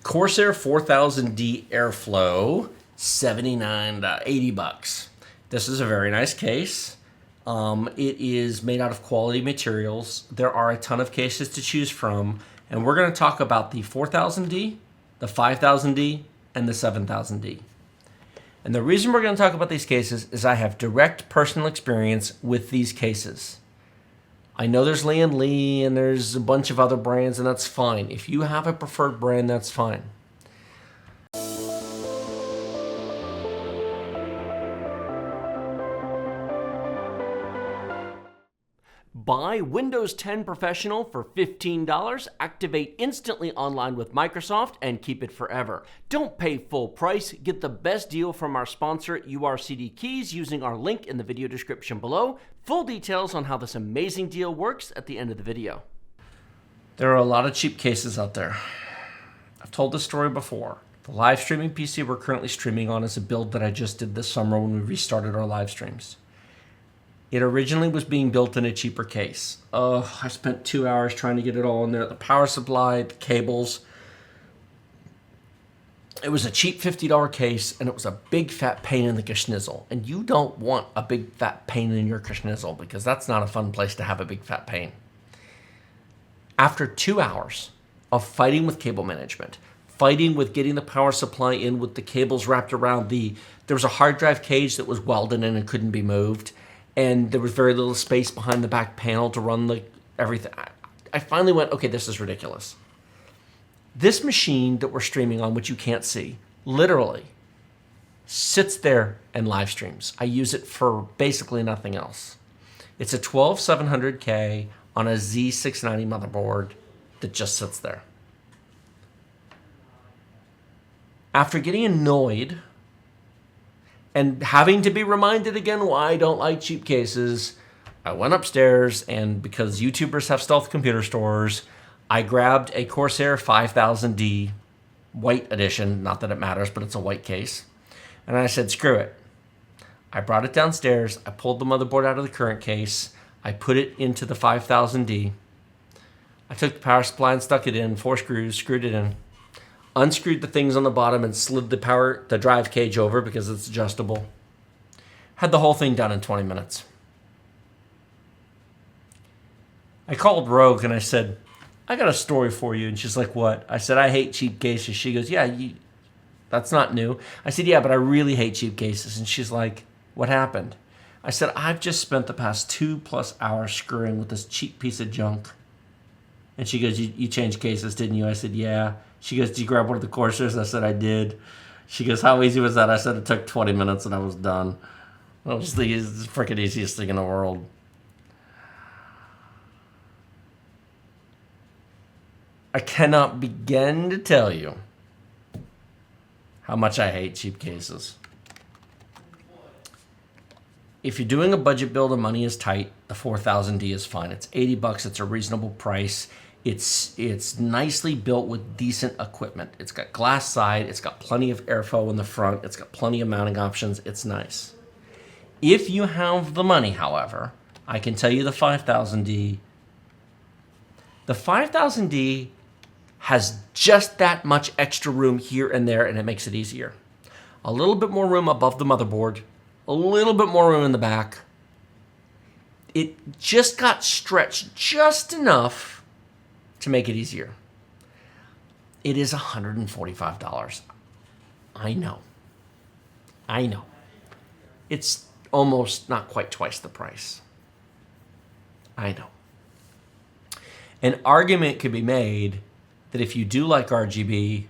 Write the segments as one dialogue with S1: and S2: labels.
S1: Corsair 4000D Airflow, $79 to $80. This is a very nice case. It is made out of quality materials. There are a ton of cases to choose from, and we're going to talk about the 4000D, the 5000D, and the 7000D. And the reason we're going to talk about these cases is I have direct personal experience with these cases. I know there's Lee & Lee and there's a bunch of other brands, and that's fine. If you have a preferred brand, that's fine. Buy Windows 10 Professional for $15, activate instantly online with Microsoft, and keep it forever. Don't pay full price. Get the best deal from our sponsor, URCD Keys, using our link in the video description below. Full details on how this amazing deal works at the end of the video. There are a lot of cheap cases out there. I've told this story before. The live streaming PC we're currently streaming on is a build that I just did this summer when we restarted our live streams. It originally was being built in a cheaper case. I spent 2 hours trying to get it all in there. The power supply, the cables. It was a cheap $50 case, and it was a big fat pain in the geschnizzle. And you don't want a big fat pain in your geschnizzle, because that's not a fun place to have a big fat pain. After 2 hours of fighting with cable management, fighting with getting the power supply in with the cables wrapped around there was a hard drive cage that was welded in and couldn't be moved. And there was very little space behind the back panel to run everything. I finally went, okay, this is ridiculous. This machine that we're streaming on, which you can't see, literally sits there and live streams. I use it for basically nothing else. It's a 12700K on a Z690 motherboard that just sits there. After getting annoyed and having to be reminded again why I don't like cheap cases, I went upstairs, and because YouTubers have stealth computer stores, I grabbed a Corsair 5000D white edition. Not that it matters, but it's a white case. And I said, screw it. I brought it downstairs. I pulled the motherboard out of the current case. I put it into the 5000D. I took the power supply and stuck it in, 4 screws, screwed it in. Unscrewed the things on the bottom and slid the drive cage over because it's adjustable. Had the whole thing done in 20 minutes. I called Rogue and I said, I got a story for you. And she's like, what? I said, I hate cheap cases. She goes, yeah, that's not new. I said, yeah, but I really hate cheap cases. And she's like, what happened? I said, I've just spent the past 2+ hours screwing with this cheap piece of junk. And she goes, you changed cases, didn't you? I said, yeah. She goes, did you grab one of the Corsairs? I said, I did. She goes, how easy was that? I said, it took 20 minutes and I was done. I was thinking, it's the freaking easiest thing in the world. I cannot begin to tell you how much I hate cheap cases. If you're doing a budget build and money is tight, the 4000D is fine. It's $80. It's a reasonable price. It's nicely built with decent equipment. It's got glass side. It's got plenty of airflow in the front. It's got plenty of mounting options. It's nice. If you have the money, however, I can tell you the 5000D. The 5000D has just that much extra room here and there, and it makes it easier. A little bit more room above the motherboard. A little bit more room in the back. It just got stretched just enough to make it easier. It is $145. I know. It's almost not quite twice the price. I know. An argument could be made that if you do like RGB,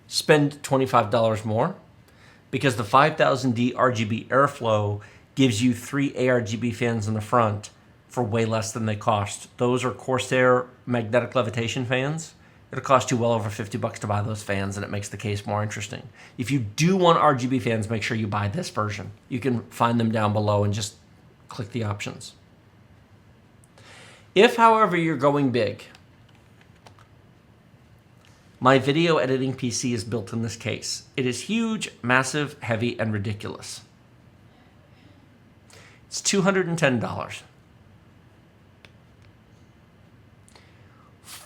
S1: spend $25 more, because the 5000D RGB Airflow gives you 3 ARGB fans in the front for way less than they cost. Those are Corsair magnetic levitation fans. It'll cost you well over $50 to buy those fans, and it makes the case more interesting. If you do want RGB fans, make sure you buy this version. You can find them down below and just click the options. If, however, you're going big, my video editing PC is built in this case. It is huge, massive, heavy, and ridiculous. It's $210.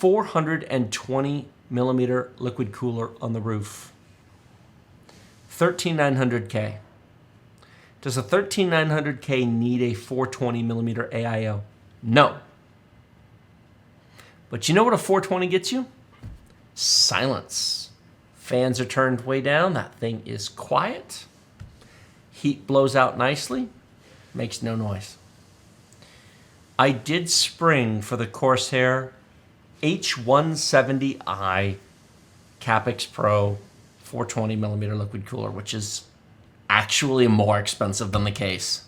S1: 420 millimeter liquid cooler on the roof. 13900K. Does a 13900K need a 420 millimeter AIO? No. But you know what a 420 gets you? Silence. Fans are turned way down. That thing is quiet. Heat blows out nicely. Makes no noise. I did spring for the Corsair H170i Capex Pro 420 millimeter liquid cooler, which is actually more expensive than the case.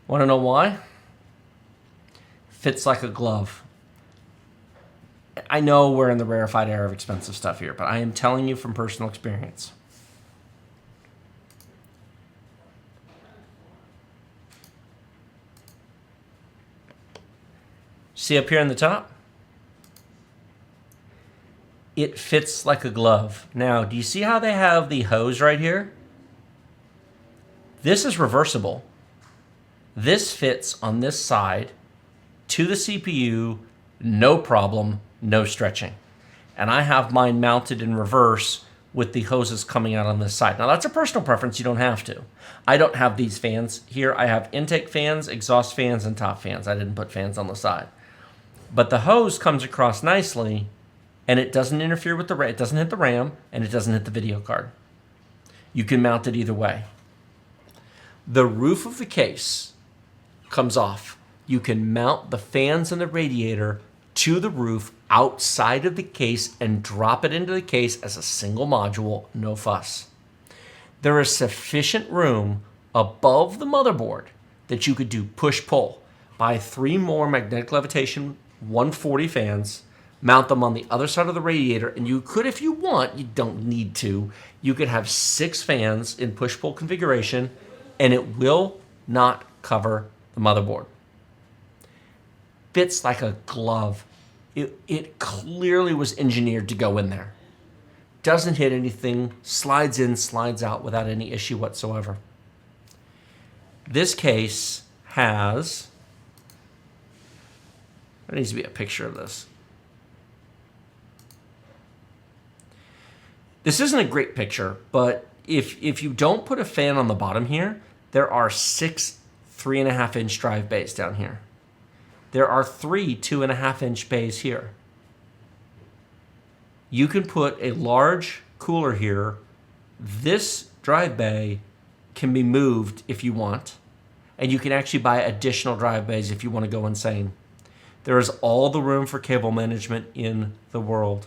S1: Want to know why? Fits like a glove. I know we're in the rarefied era of expensive stuff here, but I am telling you from personal experience. See up here in the top? It fits like a glove. Now, do you see how they have the hose right here? This is reversible. This fits on this side to the CPU, no problem, no stretching. And I have mine mounted in reverse with the hoses coming out on this side. Now, that's a personal preference. You don't have to. I don't have these fans here. I have intake fans, exhaust fans, and top fans. I didn't put fans on the side. But the hose comes across nicely, and it doesn't interfere with the RAM. It doesn't hit the RAM, and it doesn't hit the video card. You can mount it either way. The roof of the case comes off. You can mount the fans and the radiator to the roof outside of the case and drop it into the case as a single module, no fuss. There is sufficient room above the motherboard that you could do push-pull. Buy 3 more magnetic levitation 140 fans, mount them on the other side of the radiator, and you could, if you want, you don't need to, you could have 6 fans in push-pull configuration, and it will not cover the motherboard. Fits like a glove. It clearly was engineered to go in there. Doesn't hit anything, slides in, slides out without any issue whatsoever. This case has... There needs to be a picture of this. This isn't a great picture, but if you don't put a fan on the bottom here, there are 6 3.5-inch drive bays down here. There are 3 2.5-inch bays here. You can put a large cooler here. This drive bay can be moved if you want, and you can actually buy additional drive bays if you want to go insane. There is all the room for cable management in the world.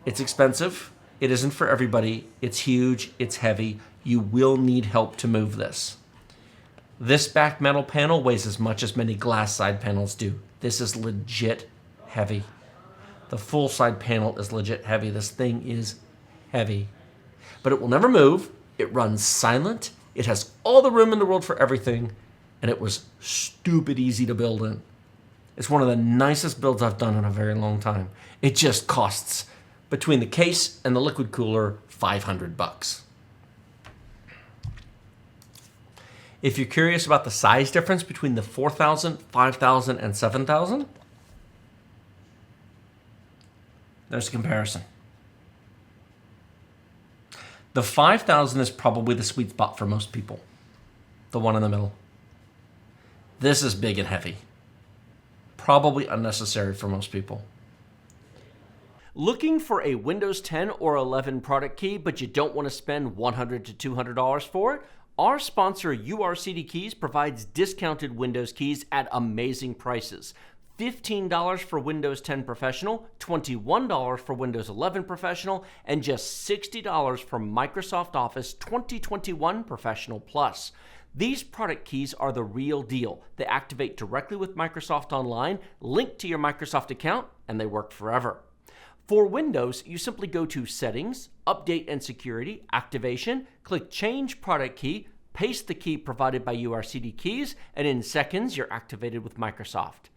S1: It's expensive. It isn't for everybody. It's huge. It's heavy. You will need help to move this. This back metal panel weighs as much as many glass side panels do. This is legit heavy. The full side panel is legit heavy. This thing is heavy. But it will never move. It runs silent. It has all the room in the world for everything. And it was stupid easy to build in. It's one of the nicest builds I've done in a very long time. It just costs, between the case and the liquid cooler, $500. If you're curious about the size difference between the 4000, 5000, and 7000, there's a comparison. The 5000 is probably the sweet spot for most people. The one in the middle. This is big and heavy. Probably unnecessary for most people. Looking for a Windows 10 or 11 product key, but you don't want to spend $100 to $200 for it? Our sponsor, URCD Keys, provides discounted Windows keys at amazing prices. $15 for Windows 10 Professional, $21 for Windows 11 Professional, and just $60 for Microsoft Office 2021 Professional Plus. These product keys are the real deal. They activate directly with Microsoft Online, link to your Microsoft account, and they work forever. For Windows, you simply go to Settings, Update and Security, Activation, click Change Product Key, paste the key provided by URCD Keys, and in seconds, you're activated with Microsoft.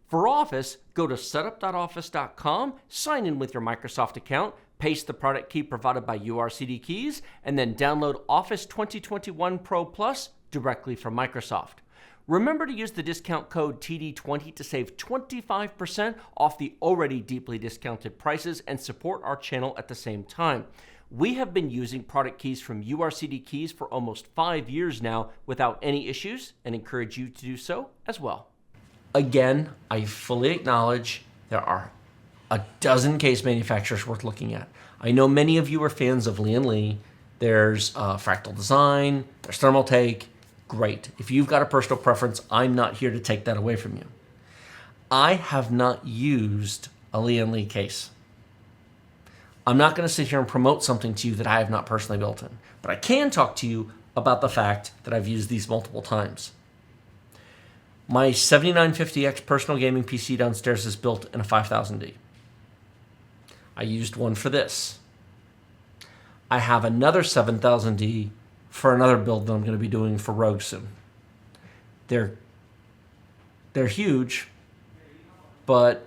S1: For Office, go to setup.office.com, sign in with your Microsoft account, paste the product key provided by URCD Keys, and then download Office 2021 Pro Plus directly from Microsoft. Remember to use the discount code TD20 to save 25% off the already deeply discounted prices and support our channel at the same time. We have been using product keys from URCD Keys for almost 5 years now without any issues and encourage you to do so as well. Again, I fully acknowledge there are a dozen case manufacturers worth looking at. I know many of you are fans of Lee & Lee. There's Fractal Design, there's Thermaltake. Great. If you've got a personal preference, I'm not here to take that away from you. I have not used a Lee & Lee case. I'm not going to sit here and promote something to you that I have not personally built in, but I can talk to you about the fact that I've used these multiple times. My 7950X personal gaming PC downstairs is built in a 5000D. I used one for this. I have another 7000D for another build that I'm going to be doing for Rogue soon. They're huge, but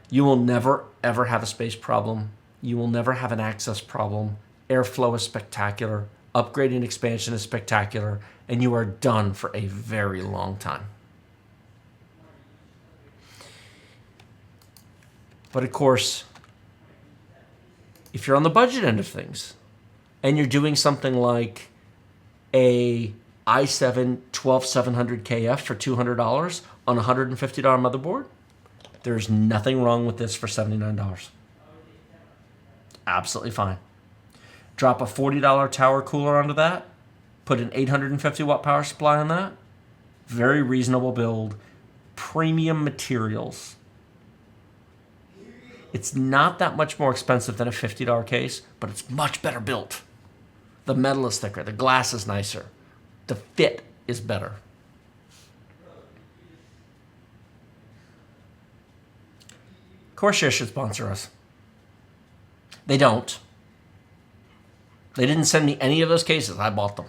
S1: you will never, ever have a space problem. You will never have an access problem. Airflow is spectacular. Upgrading expansion is spectacular. And you are done for a very long time. But of course, if you're on the budget end of things and you're doing something like a i7 12700KF for $200 on a $150 motherboard, there's nothing wrong with this for $79. Absolutely fine. Drop a $40 tower cooler onto that, put an 850 watt power supply on that. Very reasonable build. Premium materials. It's not that much more expensive than a $50 case, but it's much better built. The metal is thicker. The glass is nicer. The fit is better. Corsair should sponsor us. They don't. They didn't send me any of those cases. I bought them.